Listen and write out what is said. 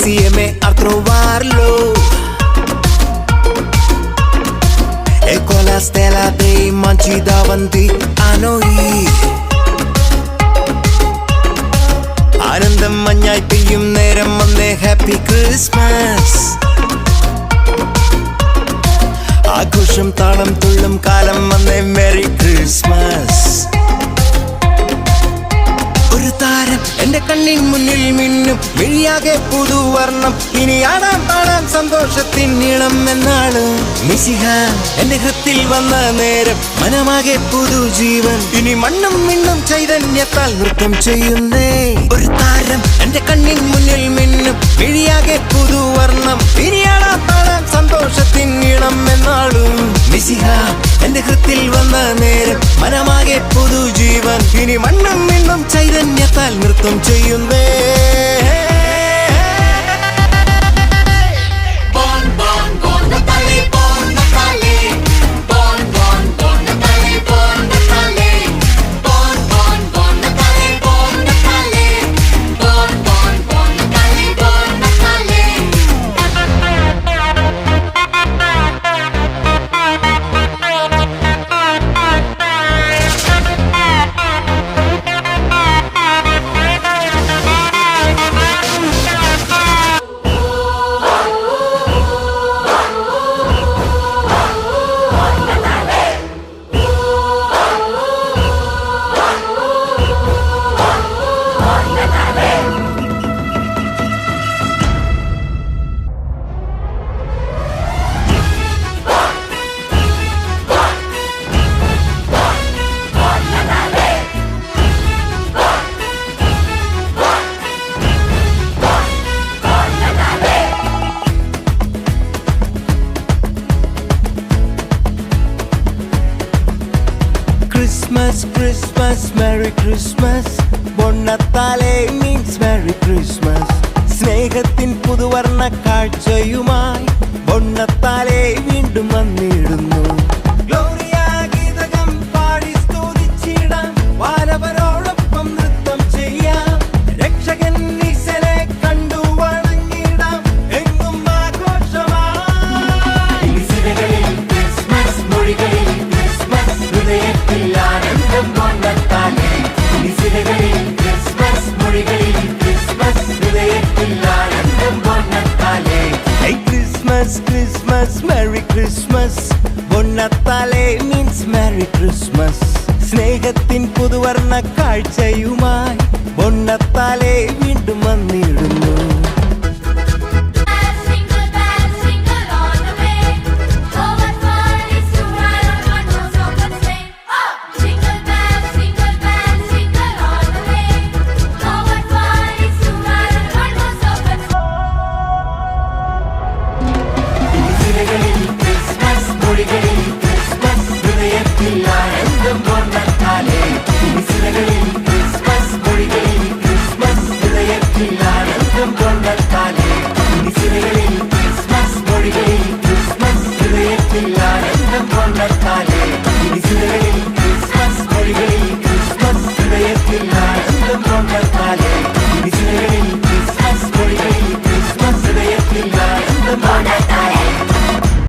insieme a trovarlo. E con la stella dei mangi davanti a noi. ആനന്ദം മഞ്ഞായി പെയ്യും നേരം വന്നേ ഹാപ്പി ക്രിസ്മസ്. ആഘോഷം താളം തുള്ളും കാലം വന്നേ മെറി ക്രിസ്മസ്. ഒരു താരം എന്റെ കണ്ണിൻ മുന്നിൽ മിന്നും മിഴിയാകെ പുതുവർണ്ണം. ഇനി ആടാം പാടാം സന്തോഷത്തിൻ നീളം എന്നാണ്. മിശിഹ എന്റെ ഹൃത്തിൽ വന്ന നേരം മനമാകെ പുതുജീവൻ. ഇനി മണ്ണും മിണ്ണും ചൈതന്യത്താൽ നൃത്തം ചെയ്യുന്നേ. ഒരു താരം എന്റെ കണ്ണിൻ മുന്നിൽ മിന്നും മിഴിയാകെ പുതുവർണ്ണം. ഇനി ആടാം പാടാം സന്തോഷത്തിൻ നീളം എന്നാളും. മിശിഹ എന്റെ ഹൃത്തിൽ വന്ന നേരം മനമാകെ പുതുജീവൻ. ഇനി മണ്ണും മിണ്ണും ചൈതന്യത്താൽ നൃത്തം ചെയ്യുന്നേ. Christmas, Christmas, Merry Christmas. Bonnatale means Merry Christmas. സ്നേഹത്തിൻ പുതുവർണ്ണ കാഴ്ചയുമായി ബൊണ്ണത്താലെ വീണ്ടും വന്നിടുന്നു. ഗ്ലോറിയ ഗീതകം പാടി സ്തുതിച്ചിടാം. വാനവരോടൊപ്പം നൃത്തം ചെയ്യാം. രക്ഷകൻ ഈശനെ കണ്ടു വണങ്ങിടാം. എങ്ങും ആഘോഷമായി. ക്രിസ്മസ് മൊഴികളിൽ ക്രിസ്മസ് ഹൃദയത്തിൽ ആനന്ദം ബൊണ്ണത്താലെ. ക്രിസ്മസ് മൊഴികളിൽ ക്രിസ്മസ് ഹൃദയത്തിൽ ആനന്ദം ബൊണ്ണത്താലെ. Christmas, Christmas, Merry Christmas. ബൊണ്ണത്താലെ means Merry Christmas. സ്നേഹത്തിൻ പുതുവർണ്ണ കാഴ്ചയുമായി ബൊണ്ണത്താലെ വീണ്ടും വന്നിടും.